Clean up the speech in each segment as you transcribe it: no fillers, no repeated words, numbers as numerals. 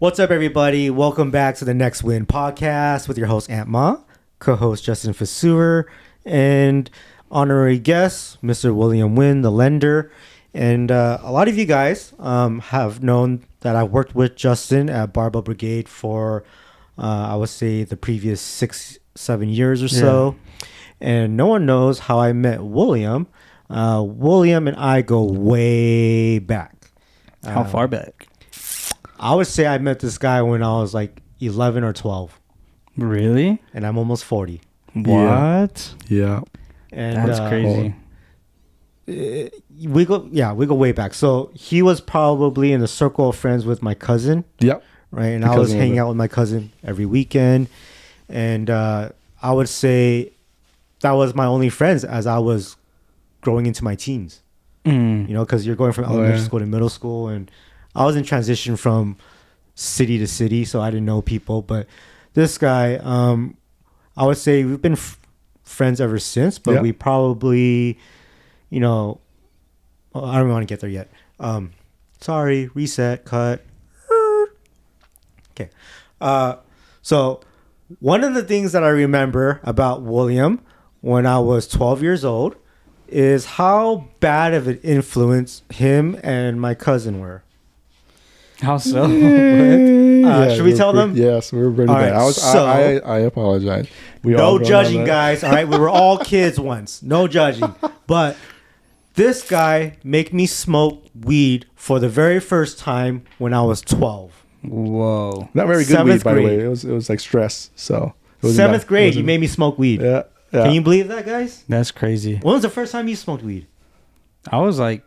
What's up, everybody? Welcome back to the Next Win podcast with your host, Aunt Ma, co-host Justin Vaseur, and honorary guest, Mr. William Wynn, the lender. And a lot of you guys have known that I worked with Justin at Barbell Brigade for, I would say, the previous 6-7 years or so. And no one knows how I met William. William and I go way back. How far back? I would say I met this guy when I was like 11 or 12. Really? And I'm almost 40. What? Yeah. And that's crazy. We go way back. So he was probably in the circle of friends with my cousin. Yep. Right. And I was hanging out with my cousin every weekend. And I would say that was my only friends as I was growing into my teens. You know, because you're going from elementary school to middle school, and I was in transition from city to city, so I didn't know people. But this guy, I would say we've been friends ever since, but we probably, you know, I don't want to get there yet. Sorry, reset, cut. Okay. So one of the things that I remember about William when I was 12 years old is how bad of an influence him and my cousin were. How so? Should we tell them? Yes, we were pretty bad. I apologize. No judging, guys. All right, we were all kids once. No judging. But this guy made me smoke weed for the very first time when I was 12. Whoa. Not very good weed, by the way. It was like stress. So seventh grade, you made me smoke weed. Yeah. Can you believe that, guys? That's crazy. When was the first time you smoked weed? I was like,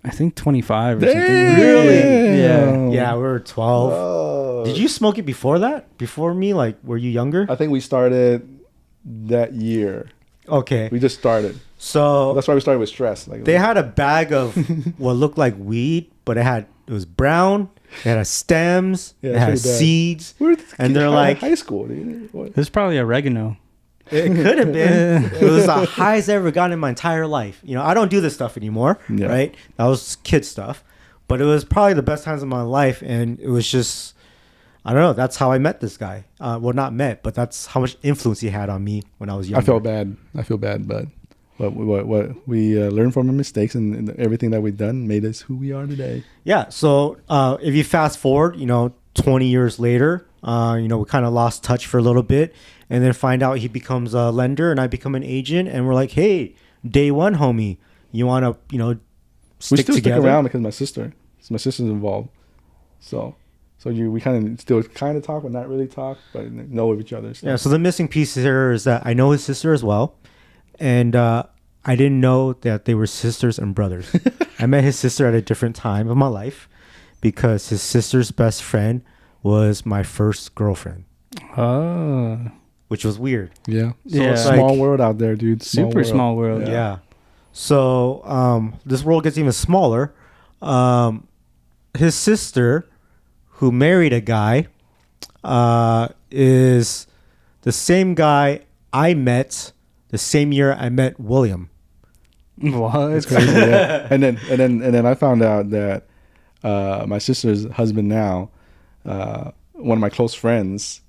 I think 25 or something. Really? Yeah. Yeah, we were 12. Oh. Did you smoke it before that? Before me? Like, were you younger? I think we started that year. Okay. We just started. So that's why we started with stress. Like, they had a bag of what looked like weed, but it was brown. It had stems. It had seeds. And they're like high school. Dude. It was probably oregano. It could have been. It was the highest I ever gotten in my entire life. You know, I don't do this stuff anymore, right? That was kid stuff. But it was probably the best times of my life. And it was just, I don't know. That's how I met this guy. Well, not met, but that's how much influence he had on me when I was young. I feel bad, but what we learned from our mistakes and everything that we've done made us who we are today. Yeah. So if you fast forward, 20 years later, we kind of lost touch for a little bit, and then find out he becomes a lender and I become an agent, and we're like, hey, day one, homie, you want to, stick together? Stick around because my sister's involved. So we still kind of talk, but not really talk, but know of each other. So. Yeah. So the missing piece here is that I know his sister as well, and I didn't know that they were sisters and brothers. I met his sister at a different time of my life because his sister's best friend was my first girlfriend. Oh. Which was weird. Yeah. Small world out there, dude. Small world. Yeah. So this world gets even smaller. His sister, who married a guy, is the same guy I met the same year I met William. What? It's crazy. Yeah. And then I found out that my sister's husband now, one of my close friends,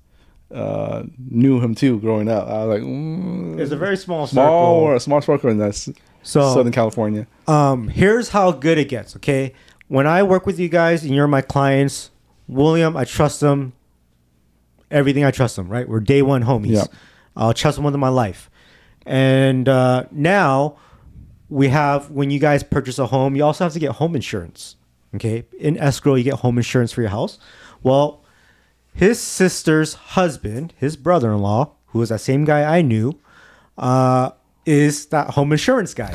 knew him too growing up. I was like, it's a very small circle. Small circle in Southern California. Here's how good it gets. Okay, when I work with you guys and you're my clients, William, I trust him. Everything I trust him. Right, we're day one homies. Yeah. I'll trust him with my life. And now we have, when you guys purchase a home, you also have to get home insurance. Okay, in escrow, you get home insurance for your house. Well, his sister's husband, his brother-in-law, who was that same guy I knew, is that home insurance guy.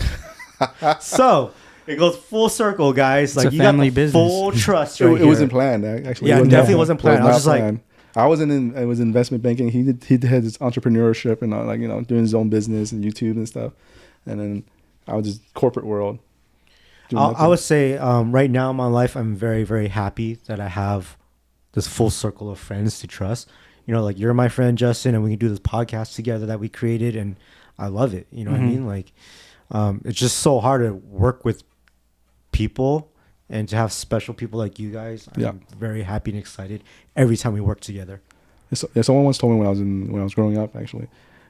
So it goes full circle, guys. It's like a you family got business. Full trust right It here. wasn't planned, actually. Yeah, it definitely wasn't planned. I was just planned. I was in investment banking. He had his entrepreneurship and doing his own business and YouTube and stuff. And then I was just corporate world. I would say right now in my life, I'm very, very happy that I have this full circle of friends to trust. Like you're my friend, Justin, and we can do this podcast together that we created, and I love it. You know what I mean? Like, it's just so hard to work with people And to have special people like you guys, I'm Yeah. very happy and excited every time we work together. Someone once told me when I was growing up, actually,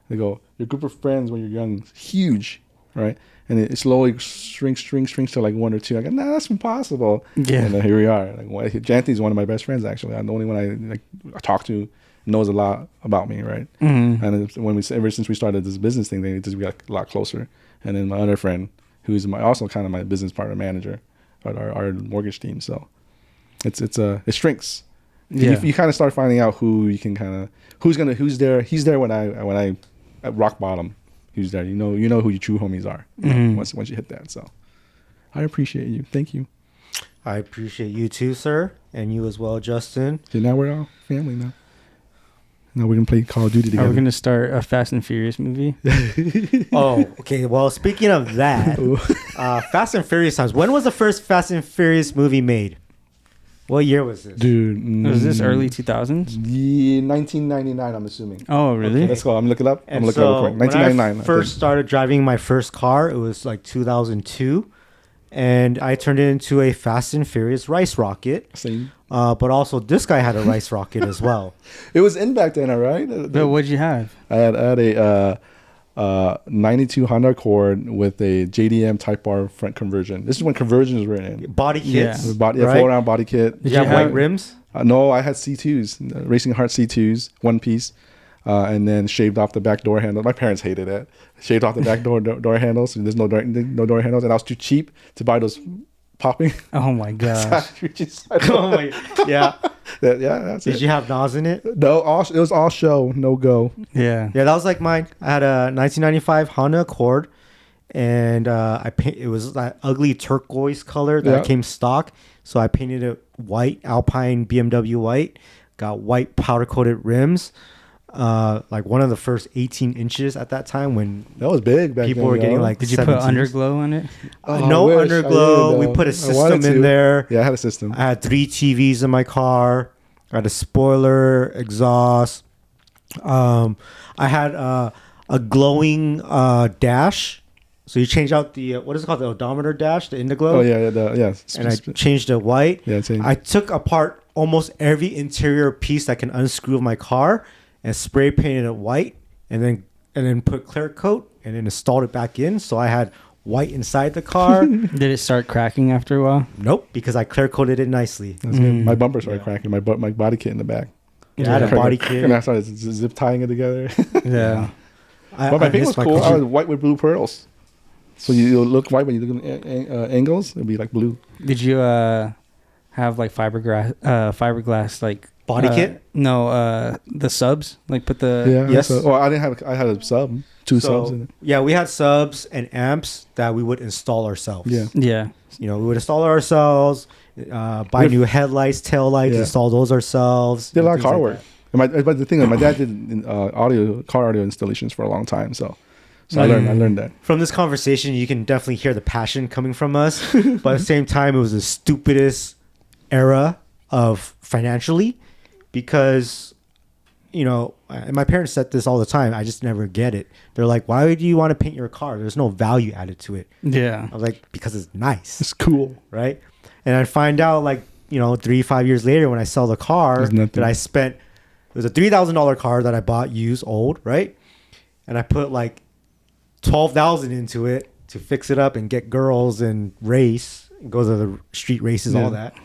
they go, your group of friends when you're young is huge, right? And it slowly shrinks to like one or two. I go, nah, that's impossible. Yeah. And then here we are. Like, Janty's one of my best friends, actually. I'm the only one I talk to, knows a lot about me, right? Mm-hmm. And ever since we started this business thing, they just got a lot closer. And then my other friend, who's also kind of my business partner manager, our mortgage team. So it shrinks. Yeah. You kind of start finding out who you can who's there. He's there when I at rock bottom. Who's there? You know who your true homies are. Once you hit that. So I appreciate you. Thank you. I appreciate you too, sir, and you as well, Justin. So now we're all family now. Now we're gonna play Call of Duty together. Are we gonna start a Fast and Furious movie? Oh, okay. Well, speaking of that, Fast and Furious times. When was the first Fast and Furious movie made? What year was this? Dude, Was this early 2000s? Yeah, 1999. I'm assuming. Oh, really? Okay. Let's go. I'm looking it up. And I'm looking it up quick. 1999. When I first started driving my first car, it was like 2002, and I turned it into a Fast and Furious rice rocket. Same. But also, this guy had a rice rocket as well. It was in back then, all right. But what'd you have? I had a 92 Honda Accord with a JDM Type R front conversion. This is when conversions were in. Body kits, Right? right? Full round body kit. Did you have white rims? No, I had C2s, Racing Heart C2s, one piece, and then shaved off the back door handle. My parents hated it. Shaved off the back door handles. So there's no door handles, and I was too cheap to buy those popping. Oh my gosh. Oh my, yeah. That's Did it. you have NOS in it? No, it was all show, no go. Yeah. Yeah, that was like mine. I had a 1995 Honda Accord, and it was that ugly turquoise color that came stock. So I painted it white, Alpine BMW white. Got white powder coated rims. Like one of the first 18 inches at that time when That was big back people then, were getting like. Did you put 17s. underglow on it? No I wish. underglow. I did, We though. put a I system wanted in to. there. Yeah, I had a system. I had 3 TVs in my car. I had a spoiler, exhaust. I had a glowing dash. So you change out the what is it called, the odometer dash, the Indiglow. Oh yeah. And I changed it white. Yeah, same. I took apart almost every interior piece that can unscrew of my car and spray painted it white, and then put clear coat and then installed it back in. So I had white inside the car. Did it start cracking after a while? Nope, because I clear coated it nicely. That's good. My bumper started cracking. My body kit in the back. Yeah, I had a body kit. And I started zip tying it together. Yeah. But my paint was missed my cool. car. I was white with blue pearls. So you look white when you look at angles. It'd be like blue. Did you have like fiberglass like Body kit? No, the subs. Like put the Yes. So, well, I didn't have. I had a sub. Two subs in it. Yeah, we had subs and amps that we would install ourselves. Yeah. Yeah. You know, we would install it ourselves, buy new headlights, tail lights, install those ourselves. Did a lot of things car like work. that. And but the thing is, my dad did car audio installations for a long time. So I learned that. From this conversation, you can definitely hear the passion coming from us. But at the same time, it was the stupidest era of financially because, you know, and my parents said this all the time. I just never get it. They're like, why do you want to paint your car? There's no value added to it. Yeah. I was like, because it's nice. It's cool. Right? And I find out like, you know, 3-5 years later when I sell the car that I spent, it was a $3,000 car that I bought used, old, right? And I put like $12,000 into it to fix it up and get girls and race, go to the street races, all that.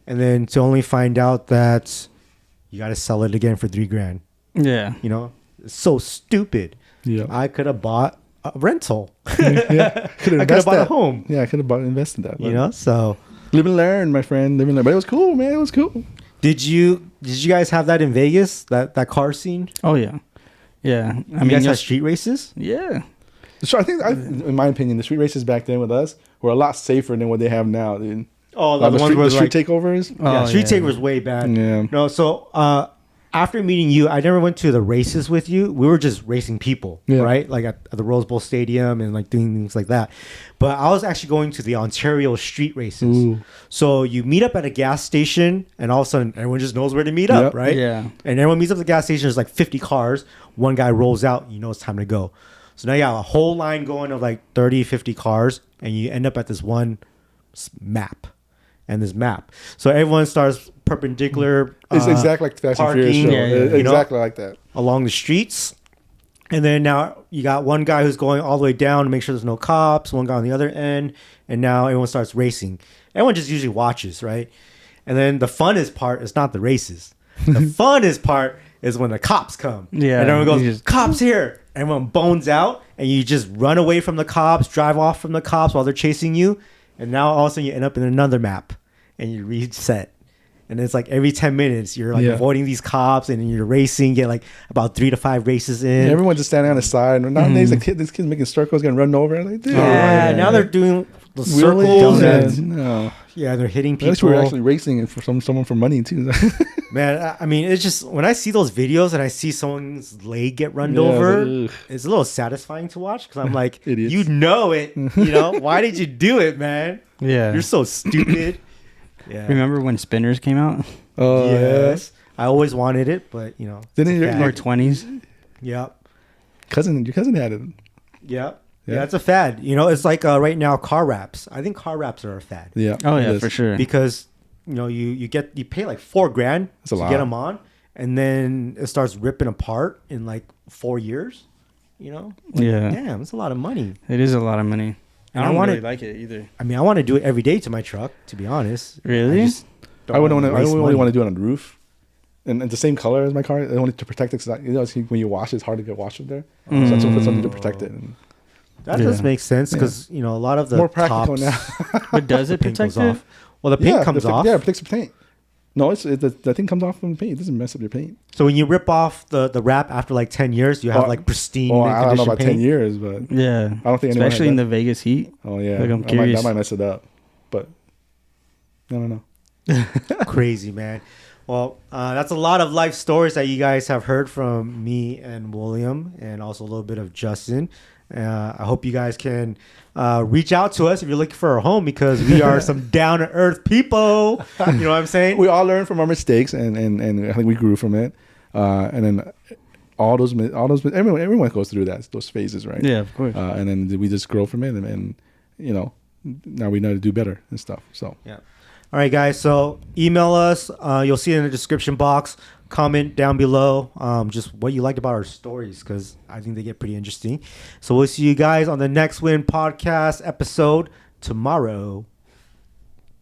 And then to only find out that you got to sell it again for $3,000. Yeah. You know, it's so stupid. Yeah. I could have bought a rental. Yeah. I could have bought a home. Yeah, I could have invested that. You know, so live and learn, my friend. Live and learn. But it was cool, man. It was cool. Did you guys have that in Vegas? That car scene? Oh yeah. Yeah. You guys had street races? Yeah. So I think, in my opinion, the street races back then with us were a lot safer than what they have now, dude. Oh, the ones where street takeovers. Yeah, street takeovers way bad. Yeah. No, so after meeting you, I never went to the races with you. We were just racing people, right? Like at the Rose Bowl Stadium and like doing things like that. But I was actually going to the Ontario street races. Ooh. So you meet up at a gas station, and all of a sudden everyone just knows where to meet up, right? Yeah. And everyone meets up at the gas station. There's like 50 cars. One guy rolls out. You know it's time to go. So now you have a whole line going of like 30, 50 cars, and you end up at this one map. and this map. So everyone starts perpendicular. It's exactly like the Fast and Furious show. Exactly like that. Along the streets. And then now you got one guy who's going all the way down to make sure there's no cops, one guy on the other end, and now everyone starts racing. Everyone just usually watches, right? And then the funnest part is not the races. The funnest part is when the cops come. Yeah. And everyone goes, cops here. Everyone bones out, and you just run away from the cops, drive off from the cops while they're chasing you. And now all of a sudden you end up in another map, and you reset. And it's like every 10 minutes, you're like avoiding these cops and you're racing, get like about 3 to 5 races in. Yeah, everyone's just standing on the side. And nowadays, these kids making circles, getting run over. Like, dude. Now they're doing the circles. And, yeah, they're hitting people. At least we're actually racing for someone for money, too. Man, I mean, it's just, when I see those videos and I see someone's leg get run over, it's a little satisfying to watch because I'm like, you know it. Why did you do it, man? Yeah. You're so stupid. Yeah. Remember when Spinners came out? Oh, yes. I always wanted it, but Didn't your 20s? Yep. Your cousin had it. Yep. Yeah, it's a fad. It's like right now car wraps. I think car wraps are a fad. Yeah. Oh yeah, for sure. Because you pay like $4,000 to get them on, and then it starts ripping apart in like 4 years. Yeah. Damn, it's a lot of money. It is a lot of money. And I don't really like it either. I mean, I want to do it every day to my truck, to be honest. Really? I would only want to do it on the roof. And the same color as my car, only to protect it. Because when you wash it, it's hard to get washed up there. So I have to put something to protect it. And that does make sense because, a lot of the more practical now. But does it protect it? Well, the paint comes off. Yeah, it protects the paint. No, the thing comes off from the paint. It doesn't mess up your paint. So when you rip off the wrap after like 10 years, you have like pristine I don't know about paint? 10 years, but yeah. I don't think anyone especially in the Vegas heat. Oh, yeah. Like, I'm curious. That might mess it up. But I don't know. Crazy, man. Well, that's a lot of life stories that you guys have heard from me and William, and also a little bit of Justin. I hope you guys can reach out to us if you're looking for a home, because we are some down-to-earth people. You know what I'm saying? We all learn from our mistakes, and I think we grew from it. And then everyone goes through those phases, right? Yeah, of course. And then we just grow from it, and now we know how to do better and stuff. So yeah. All right, guys. So email us. You'll see it in the description box. Comment down below just what you liked about our stories, because I think they get pretty interesting. So we'll see you guys on the Next Win podcast episode tomorrow.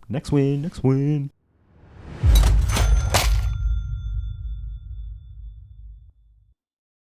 Next win.